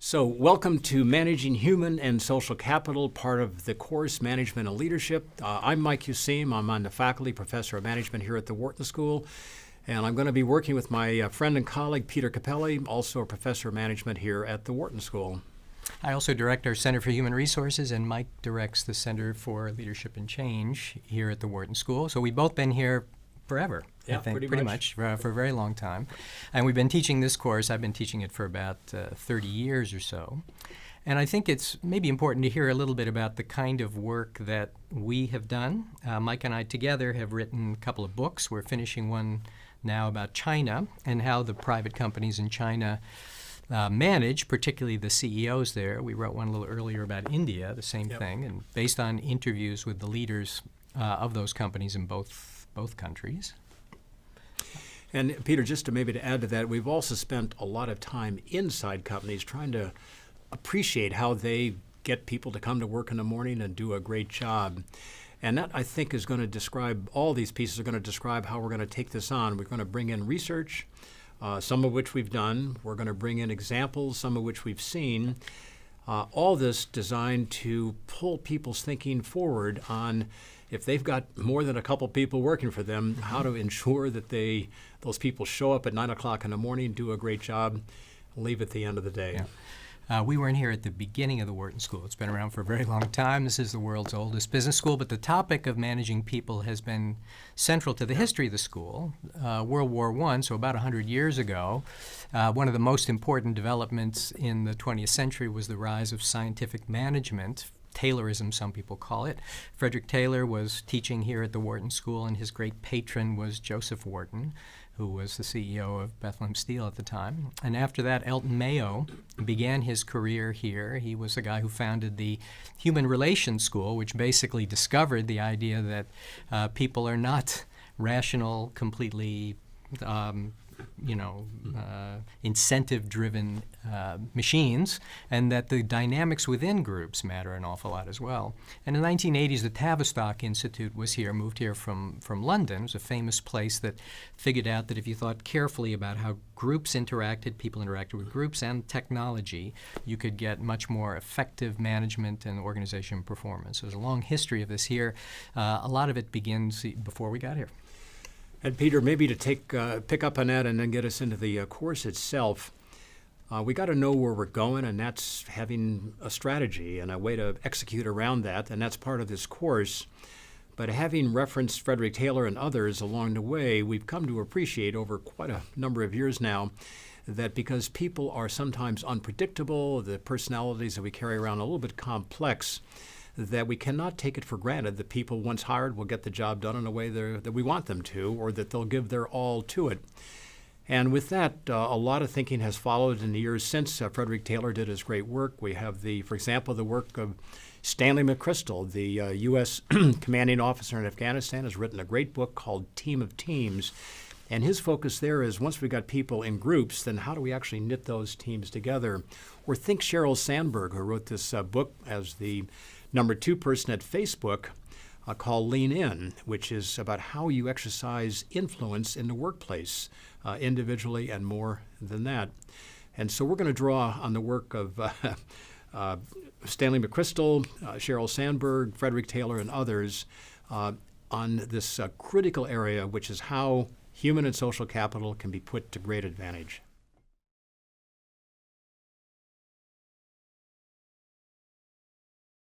So welcome to Managing Human and Social Capital, part of the course Management and Leadership. I'm Mike Useem. I'm on the faculty, professor of management here at the Wharton School. And I'm going to be working with my friend and colleague, Peter Cappelli, also a professor of management here at the Wharton School. I also direct our Center for Human Resources, and Mike directs the Center for Leadership and Change here at the Wharton School. So we've both been here forever, Yeah, I think, pretty much. for a very long time. And we've been teaching this course. I've been teaching it for about 30 years or so. And I think it's maybe important to hear a little bit about the kind of work that we have done. Mike and I together have written a couple of books. We're finishing one now about China and how the private companies in China manage, particularly the CEOs there. We wrote one a little earlier about India, the same thing, and based on interviews with the leaders of those companies in both countries. And Peter, just to add to that, we've also spent a lot of time inside companies trying to appreciate how they get people to come to work in the morning and do a great job. And that, I think, is going to describe, all these pieces are going to describe how we're going to take this on. We're going to bring in research, some of which we've done. We're going to bring in examples, some of which we've seen. All this designed to pull people's thinking forward on, if they've got more than a couple people working for them, how to ensure that those people show up at 9 o'clock in the morning, do a great job, leave at the end of the day. Yeah. We weren't here at the beginning of the Wharton School. It's been around for a very long time. This is the world's oldest business school, but the topic of managing people has been central to the history of the school. World War I, so about 100 years ago, one of the most important developments in the 20th century was the rise of scientific management. Taylorism, some people call it. Frederick Taylor was teaching here at the Wharton School, and his great patron was Joseph Wharton, who was the CEO of Bethlehem Steel at the time. And after that, Elton Mayo began his career here. He was the guy who founded the Human Relations School, which basically discovered the idea that people are not rational, completely incentive-driven machines, and that the dynamics within groups matter an awful lot as well. And in the 1980s, the Tavistock Institute was here, moved here from London. It was a famous place that figured out that if you thought carefully about how groups interacted, people interacted with groups and technology, you could get much more effective management and organization performance. There's a long history of this here. A lot of it begins before we got here. And Peter, maybe to pick up on that and then get us into the course itself, we got to know where we're going, and that's having a strategy and a way to execute around that, and that's part of this course. But having referenced Frederick Taylor and others along the way, we've come to appreciate over quite a number of years now that because people are sometimes unpredictable, the personalities that we carry around are a little bit complex, that we cannot take it for granted that people once hired will get the job done in a way that we want them to, or that they'll give their all to it. And with that, a lot of thinking has followed in the years since Frederick Taylor did his great work. We have, for example, the work of Stanley McChrystal, the U.S. commanding officer in Afghanistan, has written a great book called Team of Teams. And his focus there is, once we got people in groups, then how do we actually knit those teams together? Or think Sheryl Sandberg, who wrote this book as the number 2 person at Facebook, called Lean In, which is about how you exercise influence in the workplace, individually and more than that. And so we're going to draw on the work of Stanley McChrystal, Sheryl Sandberg, Frederick Taylor, and others on this critical area, which is how human and social capital can be put to great advantage.